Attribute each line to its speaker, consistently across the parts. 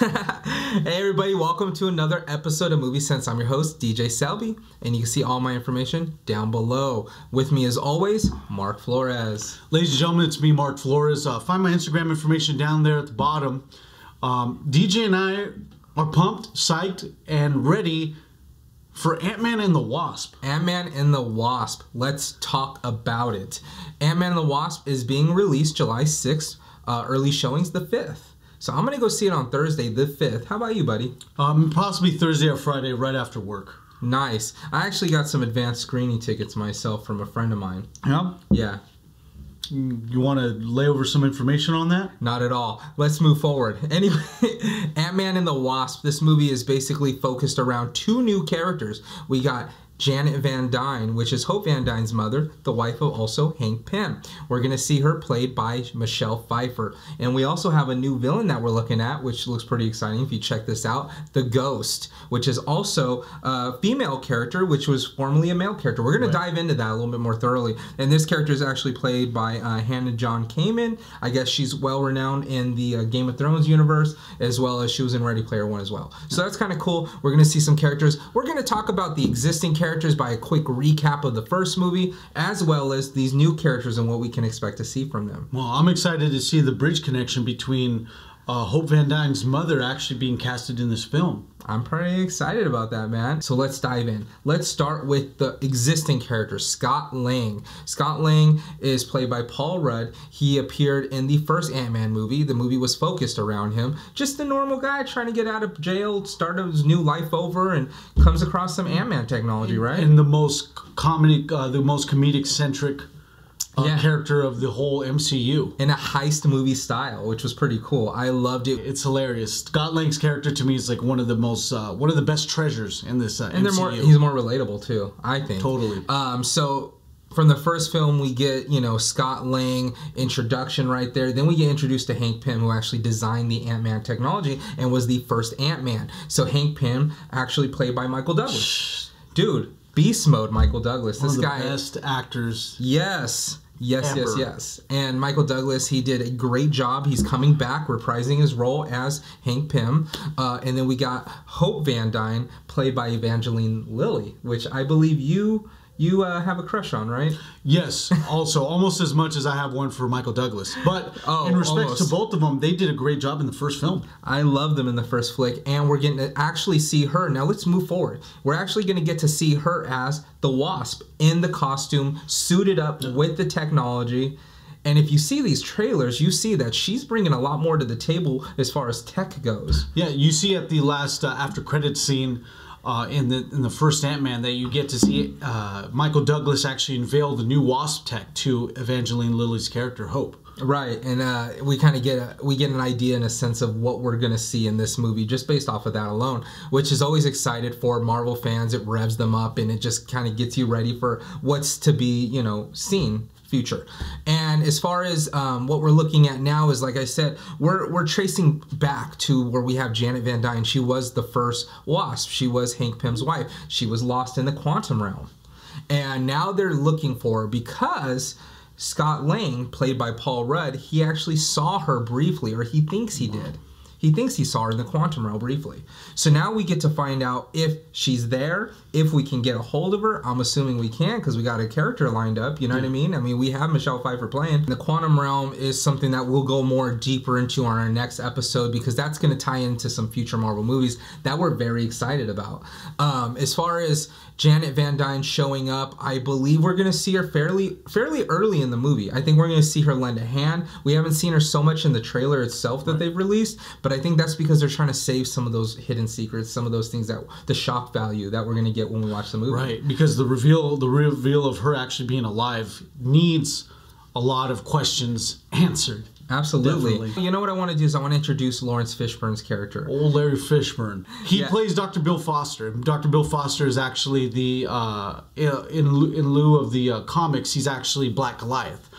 Speaker 1: Hey everybody, welcome to another episode of Movie Sense. I'm your host, DJ Selby, and you can see all my information down below. With me as always, Mark Flores.
Speaker 2: Ladies and gentlemen, it's me, Mark Flores. Find my Instagram information down there at the bottom. DJ and I are pumped, psyched, and ready for Ant-Man and the Wasp.
Speaker 1: Ant-Man and the Wasp. Let's talk about it. Ant-Man and the Wasp is being released July 6th, early showings the 5th. So I'm going to go see it on Thursday, the 5th. How about you, buddy?
Speaker 2: Possibly Thursday or Friday, right after work.
Speaker 1: Nice. I actually got some advanced screening tickets myself from a friend of mine.
Speaker 2: Yeah?
Speaker 1: Yeah.
Speaker 2: You want to lay over some information on that?
Speaker 1: Not at all. Let's move forward. Anyway, Ant-Man and the Wasp. This movie is basically focused around two new characters. We got Janet Van Dyne, which is Hope Van Dyne's mother, the wife of also Hank Pym. We're going to see her played by Michelle Pfeiffer. And we also have a new villain that we're looking at, which looks pretty exciting if you check this out. The Ghost, which is also a female character, which was formerly a male character. We're going to dive into that a little bit more thoroughly. And this character is actually played by Hannah John Kamen. I guess she's well-renowned in the Game of Thrones universe, as well as she was in Ready Player One as well. So that's kind of cool. We're going to see some characters. We're going to talk about the existing characters by a quick recap of the first movie, as well as these new characters and what we can expect to see from them.
Speaker 2: Well, I'm excited to see the bridge connection between Hope Van Dyne's mother actually being casted in this film.
Speaker 1: I'm pretty excited about that, man. So let's dive in. Let's start with the existing character, Scott Lang. Scott Lang is played by Paul Rudd. He appeared in the first Ant-Man movie. The movie was focused around him. Just a normal guy trying to get out of jail, start his new life over, and comes across some Ant-Man technology, right?
Speaker 2: And the most comedic-centric character of the whole MCU.
Speaker 1: In a heist movie style, which was pretty cool. I loved it.
Speaker 2: It's hilarious. Scott Lang's character to me is like one of the most, one of the best treasures in this
Speaker 1: and
Speaker 2: MCU.
Speaker 1: He's more relatable too, I think.
Speaker 2: Totally.
Speaker 1: So from the first film, we get, Scott Lang introduction right there. Then we get introduced to Hank Pym, who actually designed the Ant-Man technology and was the first Ant-Man. So Hank Pym, actually played by Michael Douglas. Dude, beast mode Michael Douglas.
Speaker 2: One of the best actors.
Speaker 1: Yes.
Speaker 2: Ever.
Speaker 1: Yes. And Michael Douglas, he did a great job. He's coming back, reprising his role as Hank Pym. And then we got Hope Van Dyne, played by Evangeline Lilly, which I believe you have a crush on, right?
Speaker 2: Yes. Also, almost as much as I have one for Michael Douglas. But in respect to both of them, they did a great job in the first film.
Speaker 1: I love them in the first flick, and we're getting to actually see her. Now let's move forward. We're actually going to get to see her as the Wasp in the costume, suited up with the technology. And if you see these trailers, you see that she's bringing a lot more to the table as far as tech goes.
Speaker 2: Yeah, you see at the last after credits scene in the first Ant-Man that you get to see Michael Douglas actually unveil the new Wasp tech to Evangeline Lilly's character Hope.
Speaker 1: Right, and we kind of get an idea and a sense of what we're gonna see in this movie just based off of that alone, which is always excited for Marvel fans. It revs them up and it just kind of gets you ready for what's to be, seen future. And as far as what we're looking at now is, like I said, we're tracing back to where we have Janet Van Dyne. She was the first Wasp. She was Hank Pym's wife. She was lost in the quantum realm. And now they're looking for her because Scott Lang, played by Paul Rudd, he actually saw her briefly, or he thinks he did. He thinks he saw her in the quantum realm briefly. So now we get to find out if she's there, if we can get a hold of her. I'm assuming we can because we got a character lined up, you know what I mean? I mean, we have Michelle Pfeiffer playing. The quantum realm is something that we'll go more deeper into on our next episode because that's going to tie into some future Marvel movies that we're very excited about. As far as Janet Van Dyne showing up, I believe we're going to see her fairly early in the movie. I think we're going to see her lend a hand. We haven't seen her so much in the trailer itself that they've released, but I think that's because they're trying to save some of those hidden secrets, some of those things that the shock value that we're going to get when we watch the movie.
Speaker 2: Right, because the reveal of her actually being alive needs a lot of questions answered.
Speaker 1: Absolutely.
Speaker 2: Definitely.
Speaker 1: You know what I want to do is I want to introduce Lawrence Fishburne's character.
Speaker 2: Old Larry Fishburne. He plays Dr. Bill Foster. Dr. Bill Foster is actually the, in lieu of the comics, he's actually Black Goliath.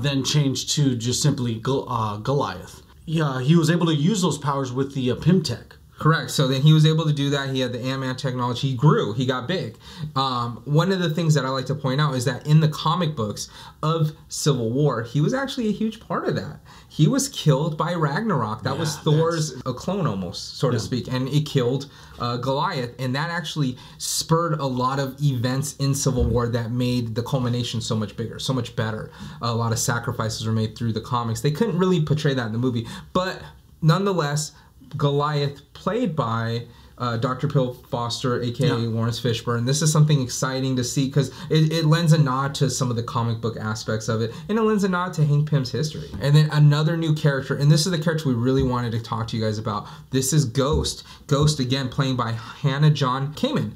Speaker 2: Then changed to just simply Goliath. Yeah, he was able to use those powers with the Pym tech.
Speaker 1: Correct. So then he was able to do that. He had the Ant-Man technology. He grew. He got big. One of the things that I like to point out is that in the comic books of Civil War, he was actually a huge part of that. He was killed by Ragnarok. That was Thor's a clone almost, so to speak. And it killed Goliath. And that actually spurred a lot of events in Civil War that made the culmination so much bigger, so much better. A lot of sacrifices were made through the comics. They couldn't really portray that in the movie. But nonetheless, Goliath, played by Dr. Bill Foster, aka Lawrence Fishburne. This is something exciting to see because it lends a nod to some of the comic book aspects of it, and it lends a nod to Hank Pym's history. And then another new character, and this is the character we really wanted to talk to you guys about. This is Ghost. Ghost, again, played by Hannah John Kamen.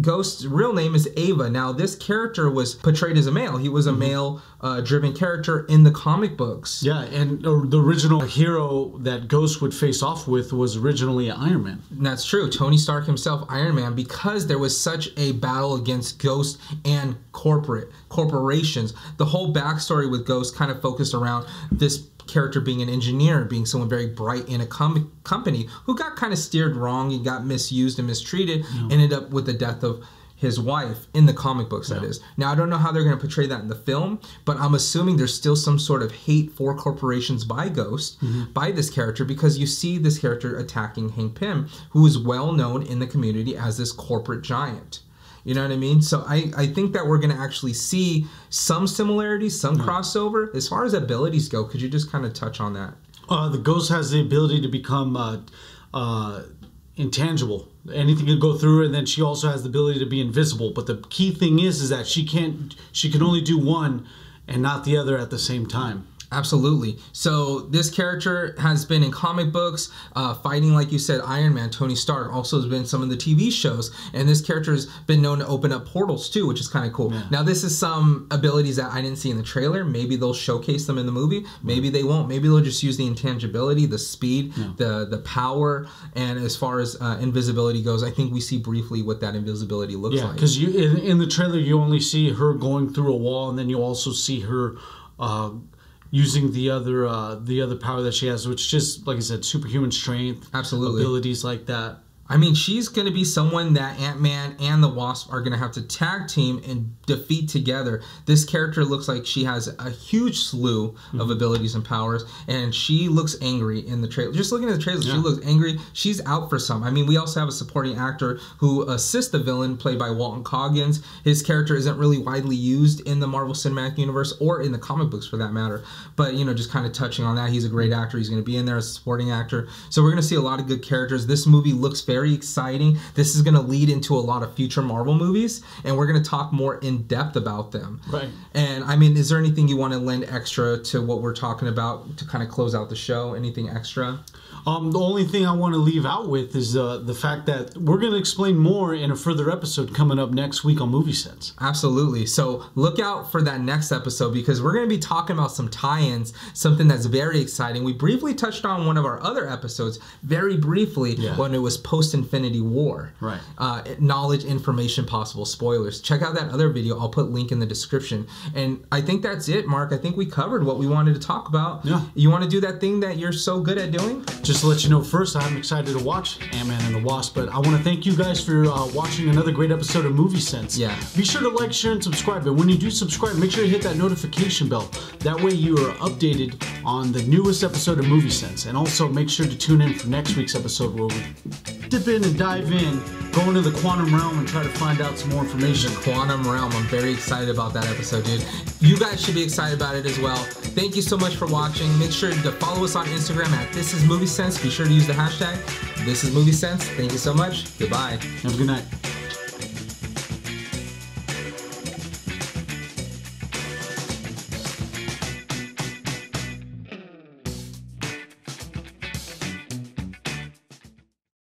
Speaker 1: Ghost's real name is Ava. Now, this character was portrayed as a male. He was a male-driven character in the comic books.
Speaker 2: Yeah, and the original hero that Ghost would face off with was originally Iron Man.
Speaker 1: And that's true. Tony Stark himself, Iron Man, because there was such a battle against Ghost and corporations. The whole backstory with Ghost kind of focused around this character being an engineer, being someone very bright in a company who got kind of steered wrong and got misused and mistreated, ended up with the death of his wife in the comic books, that is. Now, I don't know how they're going to portray that in the film, but I'm assuming there's still some sort of hate for corporations by Ghost, by this character, because you see this character attacking Hank Pym, who is well known in the community as this corporate giant. You know what I mean? So I think that we're going to actually see some similarities, some crossover. As far as abilities go, could you just kind of touch on that?
Speaker 2: The Ghost has the ability to become intangible. Anything can go through her, and then she also has the ability to be invisible. But the key thing is that she can only do one and not the other at the same time.
Speaker 1: Absolutely. So this character has been in comic books, fighting, like you said, Iron Man, Tony Stark. Also has been some of the TV shows. And this character has been known to open up portals too, which is kind of cool. Yeah. Now, this is some abilities that I didn't see in the trailer. Maybe they'll showcase them in the movie. Maybe they won't. Maybe they'll just use the intangibility, the speed, the power. And as far as invisibility goes, I think we see briefly what that invisibility looks like.
Speaker 2: Yeah, because in the trailer, you only see her going through a wall, and then you also see her using the other power that she has, which just, like I said, superhuman strength, abilities like that.
Speaker 1: I mean, she's going to be someone that Ant-Man and the Wasp are going to have to tag team and defeat together. This character looks like she has a huge slew of abilities and powers, and she looks angry in the trailer. Just looking at the trailer, she looks angry. She's out for some. I mean, we also have a supporting actor who assists the villain, played by Walton Goggins. His character isn't really widely used in the Marvel Cinematic Universe or in the comic books for that matter. But, you know, just kind of touching on that, he's a great actor. He's going to be in there as a supporting actor. So we're going to see a lot of good characters. This movie looks very exciting. This is going to lead into a lot of future Marvel movies, and we're going to talk more in depth about them.
Speaker 2: Right.
Speaker 1: And I mean, is there anything you want to lend extra to what we're talking about to kind of close out the show? Anything extra?
Speaker 2: The only thing I want to leave out with is the fact that we're going to explain more in a further episode coming up next week on Movie Sense.
Speaker 1: Absolutely. So look out for that next episode, because we're going to be talking about some tie-ins, something that's very exciting. We briefly touched on one of our other episodes, very briefly, when it was post-Infinity War.
Speaker 2: Right.
Speaker 1: Knowledge, information, possible spoilers. Check out that other video. I'll put a link in the description. And I think that's it, Mark. I think we covered what we wanted to talk about.
Speaker 2: Yeah.
Speaker 1: You want to do that thing that you're so good at doing?
Speaker 2: Just to let you know first, I'm excited to watch Ant-Man and the Wasp, but I want to thank you guys for watching another great episode of Movie Sense.
Speaker 1: Yeah.
Speaker 2: Be sure to like, share, and subscribe. And when you do subscribe, make sure you hit that notification bell. That way you are updated on the newest episode of Movie Sense. And also make sure to tune in for next week's episode where we dip in and dive in, go into the quantum realm and try to find out some more information.
Speaker 1: The quantum realm. I'm very excited about that episode, dude. You guys should be excited about it as well. Thank you so much for watching. Make sure to follow us on Instagram at This Is Movie Sense. Be sure to use the hashtag This Is Movie Sense. Thank you so much. Goodbye.
Speaker 2: Have a good night.